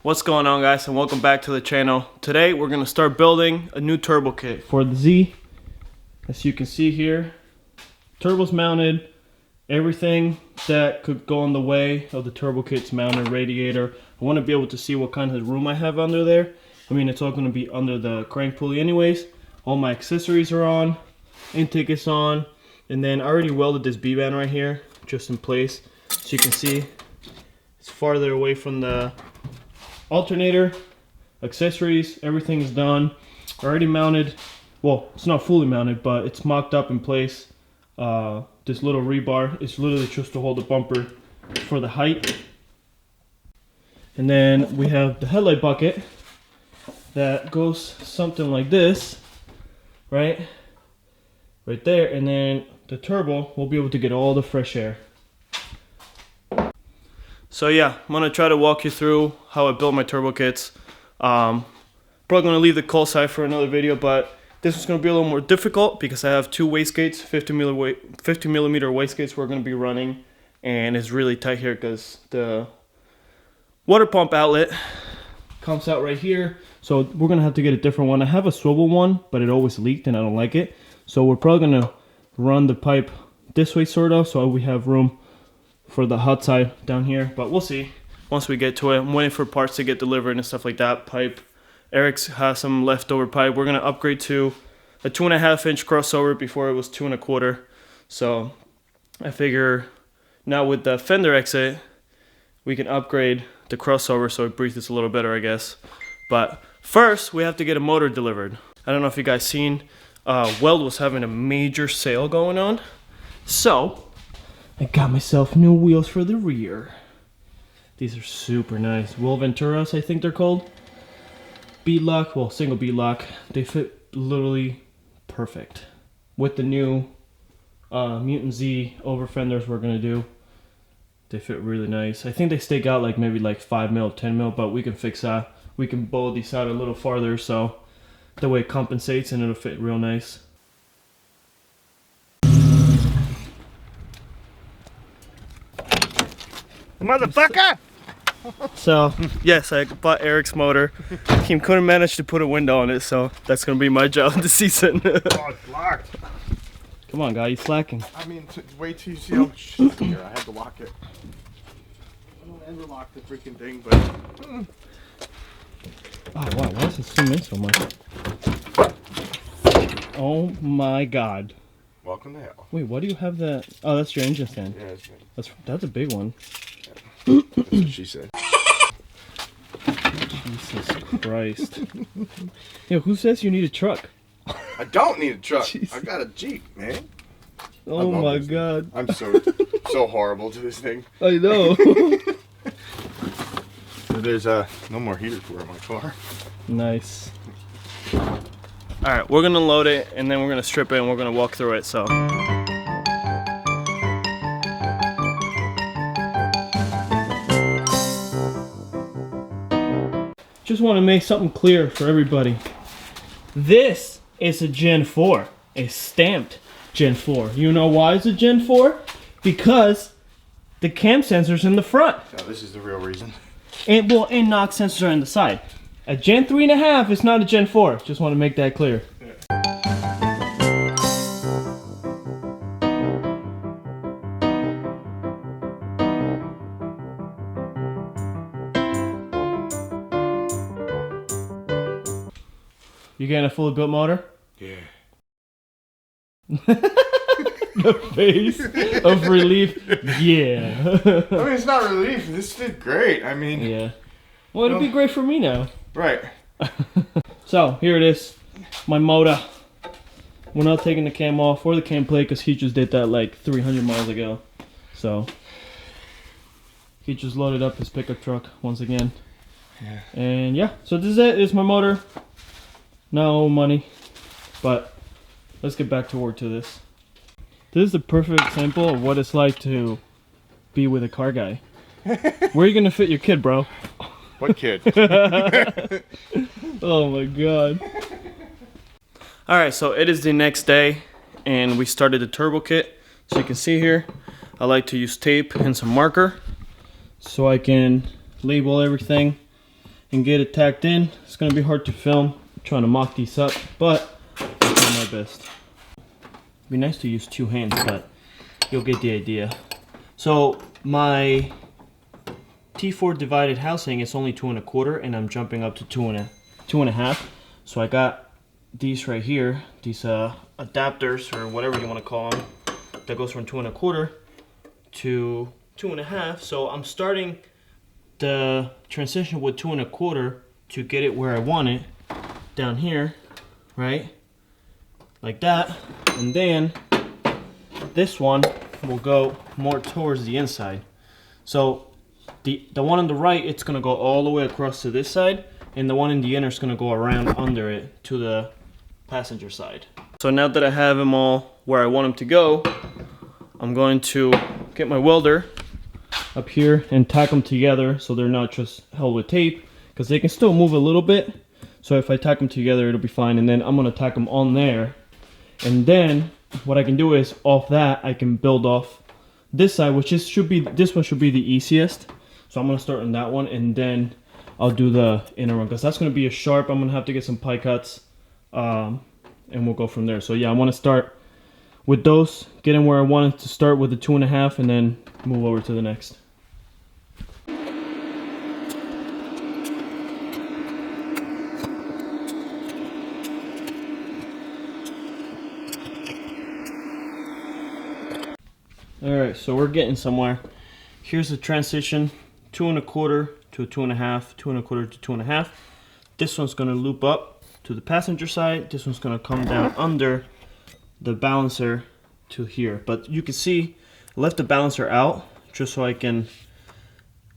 What's going on, guys, and welcome back to the channel. Today we're going to start building a new turbo kit for the Z. As you can see here, turbo's mounted, everything that could go in the way of the turbo kit's mounted, radiator. I want to be able to see what kind of room I have under there. I mean, it's all going to be under the crank pulley anyways. All my accessories are on, intake is on, and then I already welded this B-band right here just in place. So you can see it's farther away from the alternator. Accessories, everything is done, already mounted. Well, it's not fully mounted, but it's mocked up in place. This little rebar is literally just to hold the bumper for the height. And then we have the headlight bucket that goes something like this, right there, and then the turbo will be able to get all the fresh air. So yeah, I'm gonna try to walk you through how I built my turbo kits. Probably gonna leave the coal side for another video, but this is gonna be a little more difficult because I have two wastegates, 50 millimeter wastegates we're gonna be running, and it's really tight here because the water pump outlet comes out right here. So we're gonna have to get a different one. I have a swivel one, but it always leaked and I don't like it. So we're probably gonna run the pipe this way sort of, so we have room for the hot side down here, but we'll see once we get to it. I'm waiting for parts to get delivered and stuff like that. Pipe, Erich has some leftover pipe. We're gonna upgrade to a 2.5 inch crossover. Before it was 2.25. So I figure now with the fender exit, we can upgrade the crossover so it breathes a little better, I guess. But first, we have to get a motor delivered. I don't know if you guys seen, Weld was having a major sale going on, so I got myself new wheels for the rear. These are super nice. Will Venturas, I think they're called. Bead lock, well, single bead lock. They fit literally perfect. With the new Mutant Z over fenders we're gonna do, they fit really nice. I think they stake out like maybe like 5 mil, 10 mil, but we can fix that. We can bowl these out a little farther so that way it compensates and it'll fit real nice. Motherfucker! So, yes, I bought Erich's motor. He couldn't manage to put a window on it, so that's going to be my job this season. Oh, it's locked. Come on, guy, you slacking. I mean, wait till you see how shit's here. I had to lock it. I don't ever lock the freaking thing, but... Oh, wow, why does it zoom in so much? Oh, my God. Welcome to hell. Wait, why do you have that? Oh, that's your engine stand. Yeah, That's a big one. that's what she said. Jesus Christ. Yo, who says you need a truck? I don't need a truck. Jesus. I got a Jeep, man. Oh my God. I'm so horrible to this thing. I know. There's no more heater for my car. Nice. Alright, we're gonna load it and then we're gonna strip it and we're gonna walk through it, so. Just want to make something clear for everybody. This is a Gen 4, a stamped Gen 4. You know why it's a Gen 4? Because the cam sensor's in the front. No, this is the real reason. And well, and knock sensors are on the side. A Gen 3.5 is not a Gen 4. Just want to make that clear. You getting a fully built motor? Yeah. The face of relief. Yeah. I mean, it's not relief. This fit great. I mean... Yeah. Well, it'll be great for me now. Right. So, here it is. My motor. We're not taking the cam off or the cam plate because he just did that like 300 miles ago. So, he just loaded up his pickup truck once again. Yeah. And yeah, so this is it. It's my motor. No money. But, let's get back to work to this. This is the perfect example of what it's like to be with a car guy. Where are you going to fit your kid, bro? What kid? Oh my God. Alright, so it is the next day and we started the turbo kit. So you can see here, I like to use tape and some marker so I can label everything. and get it tacked in. It's gonna be hard to film, I'm trying to mock these up, but I'll try my best. It'd be nice to use 2 hands, but you'll get the idea. So my T4 divided housing is only 2 1/4, and I'm jumping up to 2 1/2. So I got these right here, these adapters or whatever you want to call them, that goes from 2 1/4 to 2 1/2. So I'm starting the transition with 2 1/4 to get it where I want it, down here, right? Like that. And then this one will go more towards the inside. So the one on the right, it's gonna go all the way across to this side, and the one in the inner is gonna go around under it to the passenger side. So now that I have them all where I want them to go, I'm going to get my welder up here and tack them together so they're not just held with tape, because they can still move a little bit. So if I tack them together, it'll be fine. And then I'm gonna tack them on there, and then what I can do is off that I can build off this side, which is this one should be the easiest. So I'm gonna start on that one, and then I'll do the inner one, because that's gonna be a sharp. I'm gonna have to get some pie cuts, and we'll go from there. So yeah, I want to start with those, get in where I wanted to start with the 2 1/2, and then move over to the next. Alright, so we're getting somewhere. Here's the transition, 2 1/4 to a 2 1/2, 2 1/4 to 2 1/2. This one's gonna loop up to the passenger side. This one's gonna come down under the balancer to here. But you can see, I left the balancer out just so I can,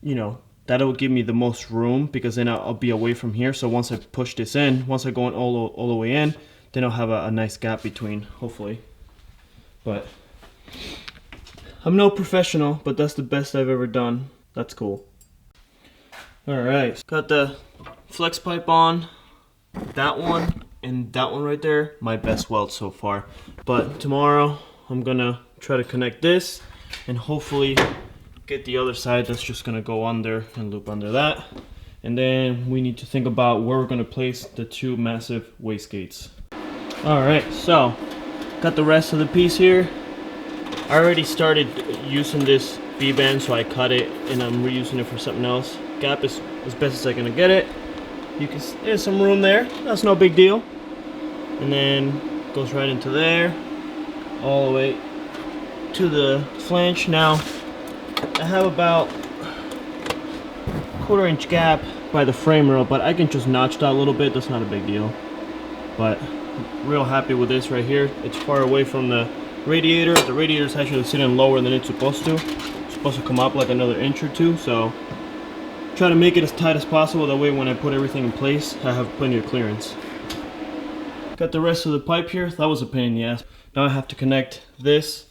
you know, that'll give me the most room, because then I'll be away from here. So once I push this in, once I go in all the way in, then I'll have a nice gap between, hopefully. But I'm no professional, but that's the best I've ever done. That's cool. Alright, got the flex pipe on, that one, and that one right there. My best weld so far. But tomorrow, I'm gonna try to connect this, and hopefully get the other side that's just gonna go under and loop under that. And then we need to think about where we're gonna place the 2 massive wastegates. Alright, so, got the rest of the piece here. I already started using this B-band, so I cut it and I'm reusing it for something else. Gap is as best as I'm gonna get it. You can, there's some room there, that's no big deal. And then goes right into there, all the way to the flange. Now, I have about 1/4 inch gap by the frame rail, but I can just notch that a little bit, that's not a big deal. But real happy with this right here. It's far away from the radiator. The radiator is actually sitting lower than it's supposed to. It's supposed to come up like another inch or 2, so try to make it as tight as possible. That way when I put everything in place, I have plenty of clearance. Got the rest of the pipe here. That was a pain in the ass. Now I have to connect this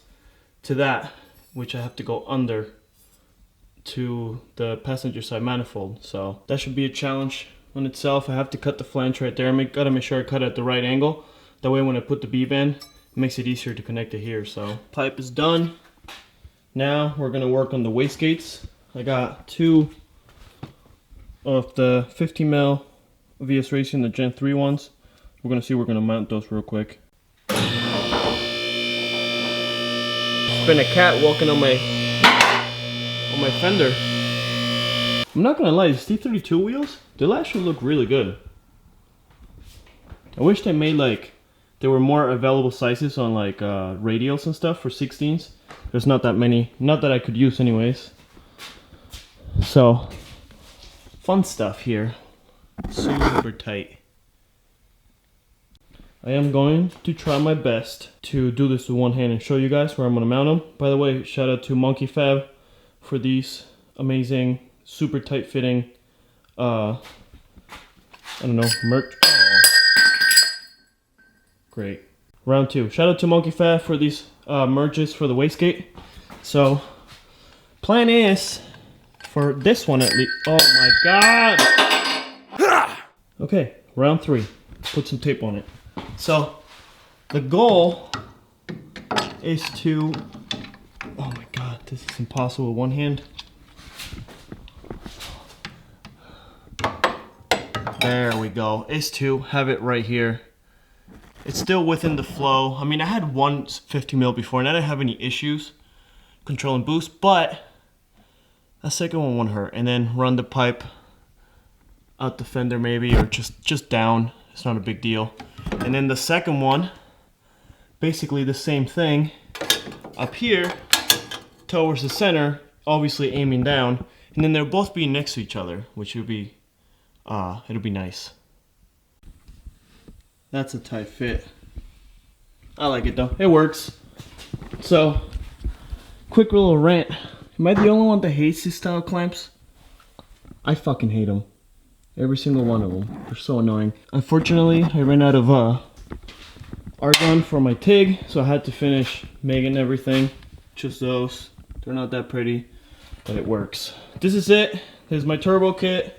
to that, which I have to go under to the passenger side manifold. So that should be a challenge on itself. I have to cut the flange right there. Gotta make sure I cut it at the right angle. That way when I put the B-band, it makes it easier to connect it here. So pipe is done. Now we're gonna work on the wastegates. I got 2 of the 50 mil VS Racing, the Gen 3 ones. We're gonna mount those real quick. It's been a cat walking on my fender. I'm not gonna lie, these T32 wheels, they'll actually look really good. I wish they made like, there were more available sizes on like radials and stuff for 16s. There's not that many, not that I could use anyways. So, fun stuff here. Super tight. I am going to try my best to do this with one hand and show you guys where I'm going to mount them. By the way, shout out to Monkey Fab for these amazing, super tight fitting, I don't know, merch. Oh. Great. Round 2. Shout out to Monkey Fab for these merges for the wastegate. So, plan is, for this one at least, oh my god! Okay, round 3. Put some tape on it. So, the goal is to, oh my god, this is impossible with one hand. There we go. Is to have it right here. It's still within the flow. I mean, I had one 50 mil before and I didn't have any issues controlling boost, but that second one won't hurt. And then run the pipe out the fender maybe, or just down. It's not a big deal. And then the second one, basically the same thing up here towards the center, obviously aiming down, and then they'll both be next to each other, which would be it'll be nice. That's a tight fit. I like it though. It works. So, quick little rant. Am I the only one that hates these style clamps? I fucking hate them. Every single one of them. They're so annoying. Unfortunately, I ran out of argon for my TIG, so I had to finish making everything. Just those. They're not that pretty, but it works. This is it. This is my turbo kit.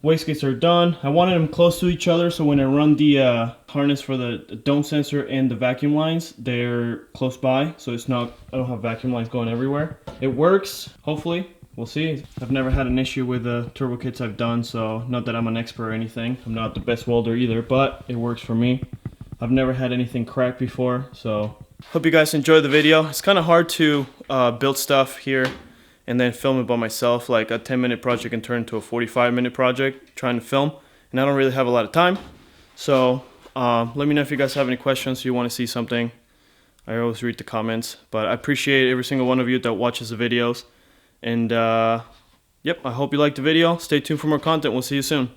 Wastegates are done. I wanted them close to each other, so when I run the harness for the dome sensor and the vacuum lines, they're close by, so it's not, I don't have vacuum lines going everywhere. It works, hopefully. We'll see. I've never had an issue with the turbo kits I've done, so not that I'm an expert or anything. I'm not the best welder either, but it works for me. I've never had anything crack before, so hope you guys enjoyed the video. It's kind of hard to build stuff here and then film it by myself. Like a 10-minute project can turn into a 45-minute project trying to film, and I don't really have a lot of time. So let me know if you guys have any questions, you want to see something. I always read the comments, but I appreciate every single one of you that watches the videos. And yep, I hope you liked the video. Stay tuned for more content. We'll see you soon.